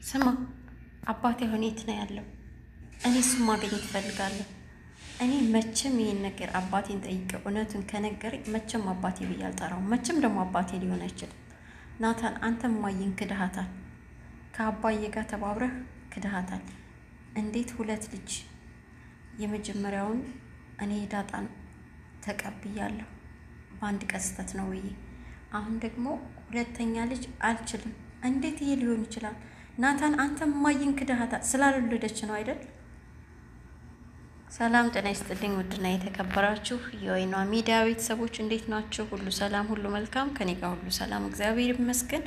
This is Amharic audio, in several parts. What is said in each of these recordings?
ስማ አባቴ አሁን የት ነው ያለው? እኔ እሱን ማግኘት እፈልጋለሁ። እኔ መቼም ይሄን ነገር አባቴን ጠይቄ እውነቱን ከነገረኝ መቼም አባቴ ብዬ አልጠራውም። መቼም ደግሞ አባቴ ሊሆን አይችልም። ናታን አንተም ማየን ክድሃታል። ከአባዬ ጋር ተባብረህ ክድሃታል። እንዴት ሁለት ልጅ የመጀመሪያውን እኔ ዳጣን ተቀብያለሁ በአንድ ቀስተት ነው ብዬ አሁን ደግሞ ሁለተኛ ልጅ አልችልም። እንዴት ይሄ ሊሆን ይችላል? ናታን አንተም ማየን ክድሃታል። ስላልወለደች ነው አይደል? ሰላም ጤና ይስጥልኝ። ውድና የተከበራችሁ የወይኗ ሚዲያ ቤተሰቦች እንዴት ናችሁ? ሁሉ ሰላም፣ ሁሉ መልካም፣ ከኔ ጋር ሁሉ ሰላም እግዚአብሔር ይመስገን።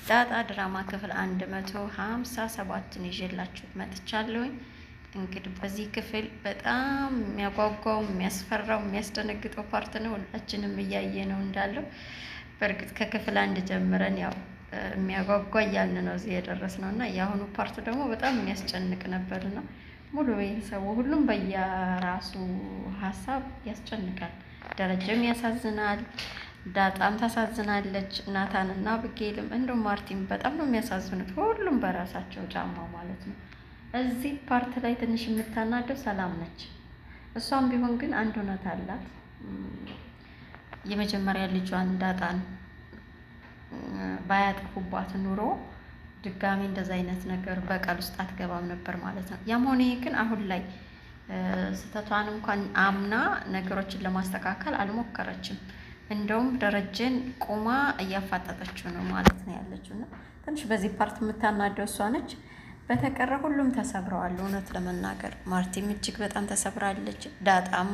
ዳጣ ድራማ ክፍል 157ን ይዤላችሁ መጥቻለሁኝ። እንግዲህ በዚህ ክፍል በጣም የሚያጓጓው፣ የሚያስፈራው፣ የሚያስደነግጠው ፓርት ነው። ሁላችንም እያየ ነው እንዳለው። በእርግጥ ከክፍል 1 ጀምረን ያው የሚያጓጓ እያልን ነው እዚህ የደረስነው እና የአሁኑ ፓርት ደግሞ በጣም የሚያስጨንቅ ነበርና ሙሉ ቤተሰቡ ሁሉም በየራሱ ሀሳብ ያስጨንቃል። ደረጀም ያሳዝናል፣ ዳጣም ታሳዝናለች፣ ናታን እና ብጌልም እንዲሁም ማርቲም በጣም ነው የሚያሳዝኑት። ሁሉም በራሳቸው ጫማ ማለት ነው። እዚህ ፓርት ላይ ትንሽ የምታናደው ሰላም ነች። እሷም ቢሆን ግን አንድ እውነት አላት። የመጀመሪያ ልጇን ዳጣን ባያጠፉባት ኑሮ ድጋሚ እንደዛ አይነት ነገር በቀል ውስጥ አትገባም ነበር ማለት ነው። ያም ሆነ ግን አሁን ላይ ስህተቷን እንኳን አምና ነገሮችን ለማስተካከል አልሞከረችም። እንደውም ደረጀን ቁማ እያፋጠጠችው ነው ማለት ነው ያለችው እና ትንሽ በዚህ ፓርት የምታናደው እሷ ነች። በተቀረ ሁሉም ተሰብረዋል። እውነት ለመናገር ማርቲም እጅግ በጣም ተሰብራለች። ዳጣም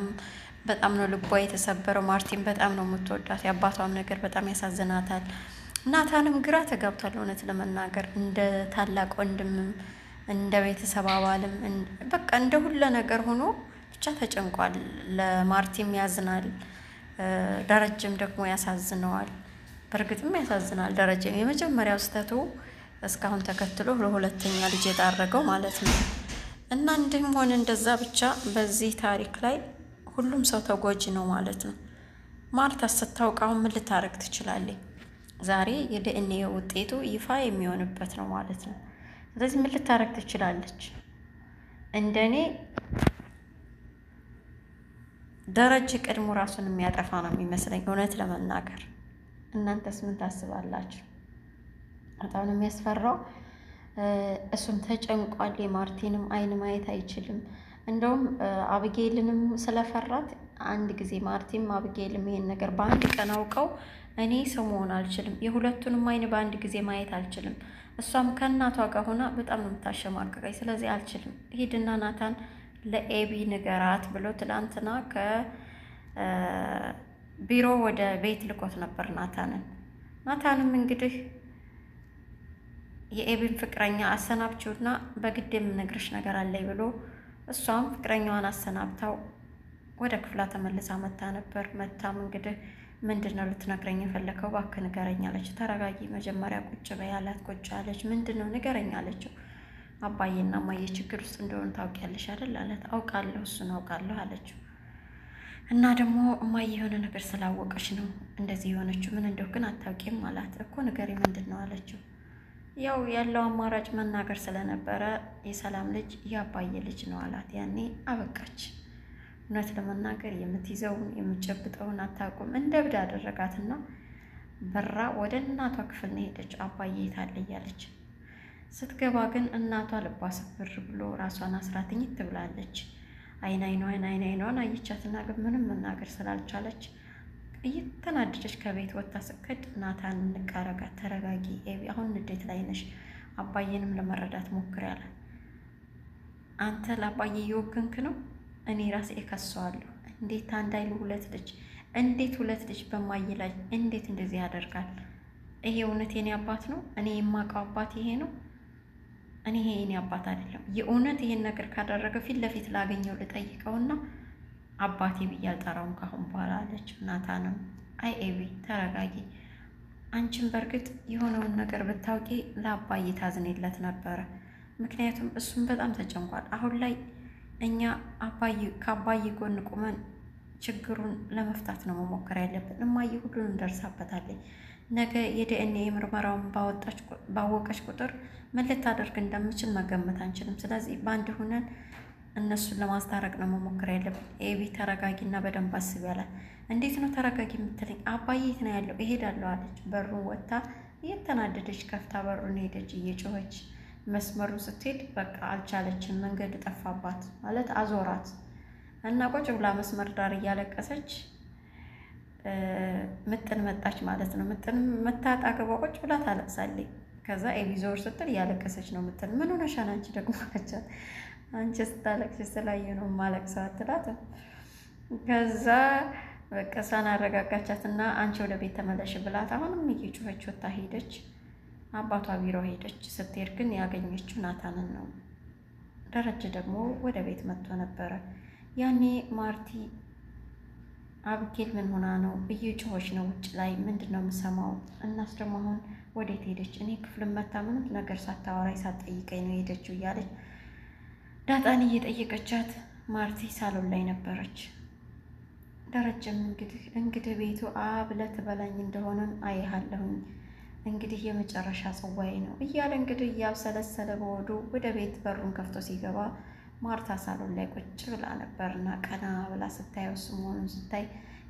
በጣም ነው ልቧ የተሰበረው። ማርቲም በጣም ነው የምትወዳት። የአባቷም ነገር በጣም ያሳዝናታል። ናታንም ግራ ተጋብቷል። እውነት ለመናገር እንደ ታላቅ ወንድምም እንደ ቤተሰብ አባልም በቃ እንደ ሁለ ነገር ሆኖ ብቻ ተጨንቋል። ለማርቲም ያዝናል፣ ደረጀም ደግሞ ያሳዝነዋል። በእርግጥም ያሳዝናል። ደረጀም የመጀመሪያው ስህተቱ እስካሁን ተከትሎ ለሁለተኛ ልጅ የዳረገው ማለት ነው እና እንዲህም ሆነ እንደዛ ብቻ በዚህ ታሪክ ላይ ሁሉም ሰው ተጎጂ ነው ማለት ነው። ማርታ ስታውቅ አሁን ምን ልታረግ ትችላለች? ዛሬ የዲኤንኤ ውጤቱ ይፋ የሚሆንበት ነው ማለት ነው። ስለዚህ ምን ልታረግ ትችላለች? እንደኔ ደረጀ ቀድሞ ራሱን የሚያጠፋ ነው የሚመስለኝ እውነት ለመናገር። እናንተስ ምን ታስባላችሁ? በጣም ነው የሚያስፈራው። እሱም ተጨንቋል። የማርቲንም አይን ማየት አይችልም። እንደውም አብጌልንም ስለፈራት አንድ ጊዜ ማርቲም አብጌልም ይሄን ነገር በአንድ ቀን አውቀው እኔ ሰው መሆን አልችልም፣ የሁለቱንም አይን በአንድ ጊዜ ማየት አልችልም። እሷም ከእናቷ ጋር ሆና በጣም ነው የምታሸማቀቀኝ። ስለዚህ አልችልም፣ ሂድና ናታን ለኤቢ ንገራት ብሎ ትላንትና ከቢሮ ወደ ቤት ልኮት ነበር ናታንን። ናታንም እንግዲህ የኤቢን ፍቅረኛ አሰናብችውና በግድ የምነግርሽ ነገር አለኝ ብሎ እሷም ፍቅረኛዋን አሰናብታው ወደ ክፍላ ተመልሳ መታ ነበር። መታም እንግዲህ ምንድን ነው ልትነግረኝ የፈለከው? እባክህ ንገረኝ አለች። ተረጋጊ መጀመሪያ ቁጭ በይ አላት። ቁጭ አለች። ምንድን ነው ንገረኝ አለችው። አባዬና እማዬ ችግር ውስጥ እንደሆነ ታውቂያለሽ አይደል አላት። አውቃለሁ፣ እሱን አውቃለሁ አለችው። እና ደግሞ እማዬ የሆነ ነገር ስላወቀች ነው እንደዚህ የሆነችው። ምን እንደው ግን አታውቂም አላት። እኮ ንገረኝ ምንድን ነው አለችው። ያው ያለው አማራጭ መናገር ስለነበረ የሰላም ልጅ የአባዬ ልጅ ነው አላት። ያኔ አበቃች። እውነት ለመናገር የምትይዘውን የምትጨብጠውን አታውቁም። እንደ እብድ አደረጋትና በራ ወደ እናቷ ክፍል ነው ሄደች። አባዬ የታለ እያለች ስትገባ ግን እናቷ ልቧ ስብር ብሎ ራሷን አስራትኝ ትብላለች። አይኗን አየቻትና ግን ምንም መናገር ስላልቻለች እየተናደደች ከቤት ወጥታ ስከድ ናታን እንቃረጋት። ተረጋጊ ኤቢ፣ አሁን ንዴት ላይ ነሽ፣ አባዬንም ለመረዳት ሞክሪ አለ። አንተ ለአባዬ እየወገንክ ነው፣ እኔ ራሴ እከሰዋለሁ። እንዴት አንድ አይሉ ሁለት ልጅ፣ እንዴት ሁለት ልጅ በማየ ላይ እንዴት እንደዚህ ያደርጋል? ይሄ እውነት የኔ አባት ነው? እኔ የማውቀው አባት ይሄ ነው? እኔ ይሄ የኔ አባት አይደለም። የእውነት ይሄን ነገር ካደረገ ፊት ለፊት ላገኘው ልጠይቀውና አባቴ ብዬ አልጠራውም ካሁን በኋላ አለች። ናታንም አይ ኤቢ ተረጋጊ፣ አንቺን በእርግጥ የሆነውን ነገር ብታውቂ ለአባዬ ታዝኔለት ነበረ። ምክንያቱም እሱም በጣም ተጨንቋል። አሁን ላይ እኛ ከአባዬ ጎን ቁመን ችግሩን ለመፍታት ነው መሞከር ያለብን። እማዬ ሁሉንም ደርሳበታለች። ነገ የዲኤንኤ ምርመራውን ባወቀች ቁጥር ምን ልታደርግ እንደምችል መገመት አንችልም። ስለዚህ በአንድ ሁነን እነሱን ለማስታረቅ ነው መሞከር ያለብን። ኤቢ ተረጋጊና በደንብ አስቢ ያላት። እንዴት ነው ተረጋጊ የምትለኝ? አባዬ የት ነው ያለው? እሄዳለሁ አለች። በሩን ወጥታ እየተናደደች ከፍታ በሩን ሄደች እየጮኸች። መስመሩን ስትሄድ በቃ አልቻለችም። መንገድ ጠፋባት ማለት አዞራት እና ቁጭ ብላ መስመር ዳር እያለቀሰች ምጥን መጣች ማለት ነው። ምጥን መታጣገቧ ቁጭ ብላ ታለቅሳለች። ከዛ ኤቢ ዞር ስትል እያለቀሰች ነው። ምጥን ምን ሆነሻል አንቺ ደግሞ አለቻት። አንቺ ስታለቅሽ ስላየ ነው ማለቅሰው አትላትም። ከዛ በቃ እሷን አረጋጋቻትና አንቺ ወደ ቤት ተመለሽ ብላት አሁንም እየጮኸች ወጣ ሄደች። አባቷ ቢሮ ሄደች። ስትሄድ ግን ያገኘችው ናታንን ነው። ደረጀ ደግሞ ወደ ቤት መጥቶ ነበረ። ያኔ ማርቲ አብጌል ምን ሆና ነው? እየጮኸች ነው ውጭ ላይ ምንድን ነው የምሰማው? እናስ ደግሞ አሁን ወዴት ሄደች? እኔ ክፍል መታ ምንም ነገር ሳታወራኝ ሳትጠይቀኝ ነው ሄደችው እያለች ዳጣን እየጠየቀቻት ማርቲ ሳሎን ላይ ነበረች። ደረጀም እንግዲህ ቤቱ ብለት በላኝ እንደሆነም አይሃለሁኝ እንግዲህ የመጨረሻ ጽዋዬ ነው እያለ እንግዲህ እያብሰለሰለ በወዱ ወደ ቤት በሩን ከፍቶ ሲገባ ማርታ ሳሎን ላይ ቁጭ ብላ ነበርና ቀና ብላ ስታየው እሱ መሆኑን ስታይ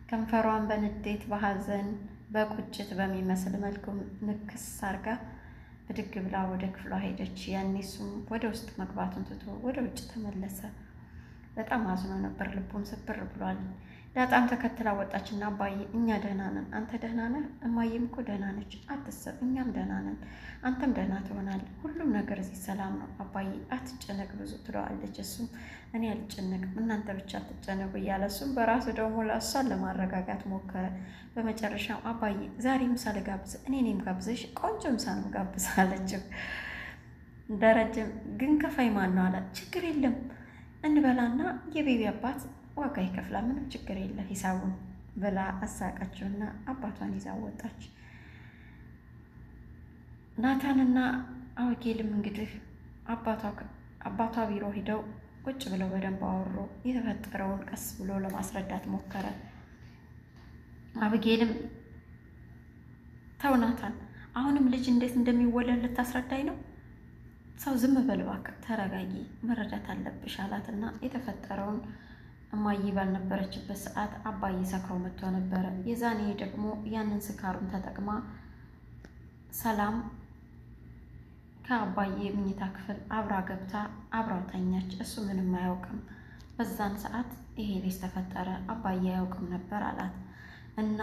ከንፈሯን በንዴት በሐዘን በቁጭት በሚመስል መልኩ ንክስ አርጋ ብድግ ብላ ወደ ክፍሏ ሄደች። ያኔ እሱም ወደ ውስጥ መግባቱን ትቶ ወደ ውጭ ተመለሰ። በጣም አዝኖ ነበር፣ ልቡም ስብር ብሏል። ዳጣም ተከትላ ወጣችና አባዬ እኛ ደህና ነን፣ አንተ ደህና ነህ? እማዬም እኮ ደህና ነች፣ አትሰብ፣ እኛም ደህና ነን፣ አንተም ደህና ትሆናለህ፣ ሁሉም ነገር እዚህ ሰላም ነው አባዬ፣ አትጨነቅ ብዙ ትለዋለች። እሱም እኔ አልጨነቅም እናንተ ብቻ አትጨነቁ እያለ እሱም በራሱ ደግሞ እሷን ለማረጋጋት ሞከረ። በመጨረሻም አባዬ ዛሬ ምሳ ልጋብዝ፣ እኔም ጋብዘሽ ቆንጆ ምሳ ነው ጋብዝ አለችው። ደረጀም ግን ከፋይ ማን ነው አላት። ችግር የለም እንበላና የቤቢ አባት ዋጋ ይከፍላ፣ ምንም ችግር የለ ሂሳቡን ብላ አሳቀችውና አባቷን ይዛ ወጣች። ናታንና አውጌልም እንግዲህ አባቷ ቢሮ ሂደው ቁጭ ብለው በደንብ አወሩ። የተፈጠረውን ቀስ ብሎ ለማስረዳት ሞከረ። አብጌልም ተው ናታን፣ አሁንም ልጅ እንዴት እንደሚወለድ ልታስረዳኝ ነው? ሰው ዝም በል እባክህ፣ ተረጋጊ፣ መረዳት አለብሽ አላትና የተፈጠረውን እማዬ ባልነበረችበት ሰዓት አባዬ ሰክሮ መጥቶ ነበረ። የዛኔ ደግሞ ያንን ስካሩን ተጠቅማ ሰላም ከአባዬ ምኝታ ክፍል አብራ ገብታ አብራው ተኛች። እሱ ምንም አያውቅም። በዛን ሰዓት ይሄ ልጅ ተፈጠረ፣ አባዬ አያውቅም ነበር አላት። እና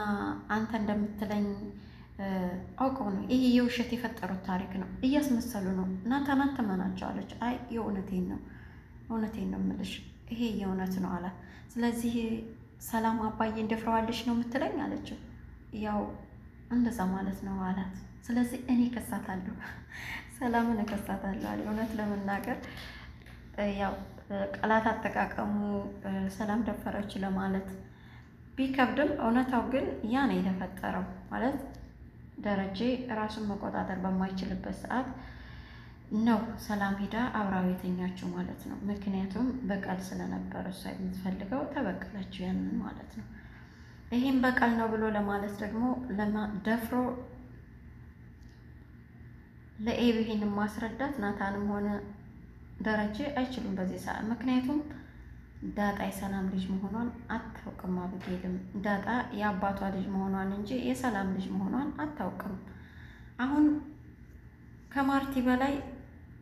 አንተ እንደምትለኝ አውቀው ነው፣ ይሄ የውሸት የፈጠሩት ታሪክ ነው፣ እያስመሰሉ ነው፣ ናታን አትመናቸው አለች። አይ የእውነቴን ነው የምልሽ፣ ይሄ የእውነት ነው አላት። ስለዚህ ሰላም አባዬ እንደፍረዋለች ነው የምትለኝ አለችው። ያው እንደዛ ማለት ነው አላት። ስለዚህ እኔ እከሳታለሁ፣ ሰላምን እከሳታለሁ አለ። እውነት ለመናገር ያው ቃላት አጠቃቀሙ ሰላም ደፈረች ለማለት ቢከብድም እውነታው ግን ያ ነው የተፈጠረው። ማለት ደረጀ ራሱን መቆጣጠር በማይችልበት ሰዓት ነው ሰላም ሄዳ አብራው የተኛችው ማለት ነው። ምክንያቱም በቀል ስለነበረ እሷ የምትፈልገው ተበቀለችው ያንን ማለት ነው። ይሄም በቀል ነው ብሎ ለማለት ደግሞ ደፍሮ ለኤቢ ይሄንን ማስረዳት ናታንም ሆነ ደረጀ አይችሉም በዚህ ሰዓት። ምክንያቱም ዳጣ የሰላም ልጅ መሆኗን አታውቅም። አብጌልም ዳጣ የአባቷ ልጅ መሆኗን እንጂ የሰላም ልጅ መሆኗን አታውቅም። አሁን ከማርቲ በላይ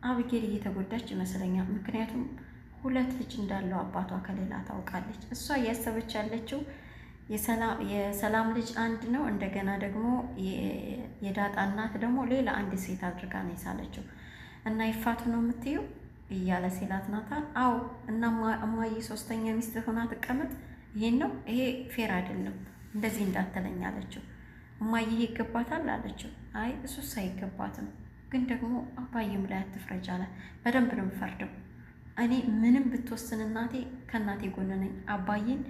አብጌል እየተጎዳች ይመስለኛል። ምክንያቱም ሁለት ልጅ እንዳለው አባቷ ከሌላ ታውቃለች። እሷ እያሰበች ያለችው የሰላም ልጅ አንድ ነው፣ እንደገና ደግሞ የዳጣ እናት ደግሞ ሌላ አንድ ሴት አድርጋ ነው የሳለችው። እና ይፋቱ ነው የምትይው እያለ ሲላት ናታን አዎ እና እማዬ ሶስተኛ ሚስት ሆና ትቀመጥ፣ ይሄን ነው ይሄ ፌር አይደለም፣ እንደዚህ እንዳትለኝ አለችው። እማዬ ይሄ ይገባታል አለችው። አይ እሱስ አይገባትም፣ ግን ደግሞ አባዬም ላይ አትፍረጅ አለ። በደንብ ነው የምፈርደው፣ እኔ ምንም ብትወስን እናቴ ከእናቴ ጎን ነኝ፣ አባዬን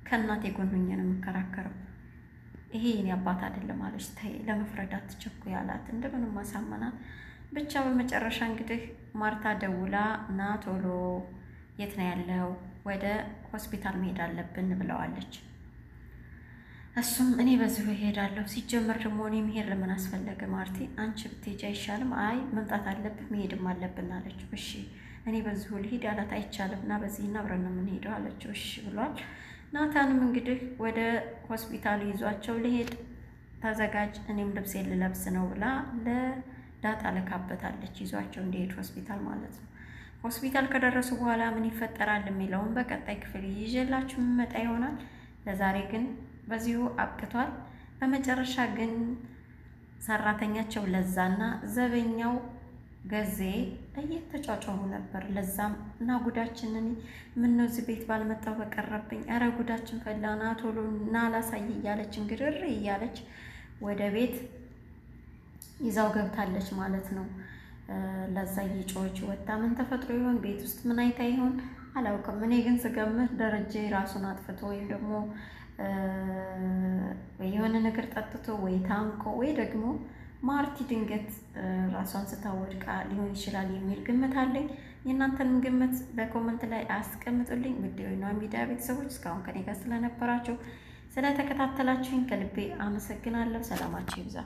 ከእናቴ ጎን ሆኜ ነው የምከራከረው፣ ይሄ የኔ አባት አይደለም አለች። ተይ ለመፍረድ አትቸኩይ አላት። እንደምንም ማሳመናት ብቻ በመጨረሻ እንግዲህ ማርታ ደውላ ና ቶሎ የት ነው ያለው ወደ ሆስፒታል መሄድ አለብን ብለዋለች። እሱም እኔ በዚሁ እሄዳለሁ፣ ሲጀመር ደግሞ እኔ መሄድ ለምን አስፈለገ ማርቲ? አንቺ ብትሄጂ አይሻልም? አይ መምጣት አለብን መሄድም አለብን አለችው። እሺ እኔ በዚሁ ልሂድ አላት። አይቻልም እና በዚህና አብረን ነው የምንሄደው አለችው። እሺ ብሏል። ናታንም እንግዲህ ወደ ሆስፒታል ይዟቸው ሊሄድ ተዘጋጅ፣ እኔም ልብሴን ልለብስ ነው ብላ ለዳጣ ልካበታለች፣ ይዟቸው እንዲሄድ ሆስፒታል ማለት ነው። ሆስፒታል ከደረሱ በኋላ ምን ይፈጠራል የሚለውን በቀጣይ ክፍል ይዤላችሁ የምመጣ ይሆናል። ለዛሬ ግን በዚሁ አብቅቷል። በመጨረሻ ግን ሰራተኛቸው ለዛና ዘበኛው ገዜ እየተጫጫሁ ነበር። ለዛም እና ጉዳችንን ምን ነው እዚህ ቤት ባልመጣው በቀረብኝ፣ ኧረ ጉዳችን ፈላና ቶሎ እና ላሳይ እያለች እንግዲህ እያለች ወደ ቤት ይዛው ገብታለች ማለት ነው። ለዛ እየጮች ወጣ። ምን ተፈጥሮ ይሆን ቤት ውስጥ ምን አይታ ይሆን አላውቅም። እኔ ግን ስገምት ደረጀ ራሱን አጥፍቶ ወይም ደግሞ ወይ የሆነ ነገር ጠጥቶ ወይ ታንቆ ወይ ደግሞ ማርቲ ድንገት ራሷን ስታወድቃ ሊሆን ይችላል የሚል ግምት አለኝ። የእናንተንም ግምት በኮመንት ላይ አስቀምጡልኝ። ውድ የወይኗ ሚዲያ ቤተሰቦች እስካሁን ከኔ ጋር ስለነበራችሁ ስለተከታተላችሁኝ ከልቤ አመሰግናለሁ። ሰላማችሁ ይብዛ።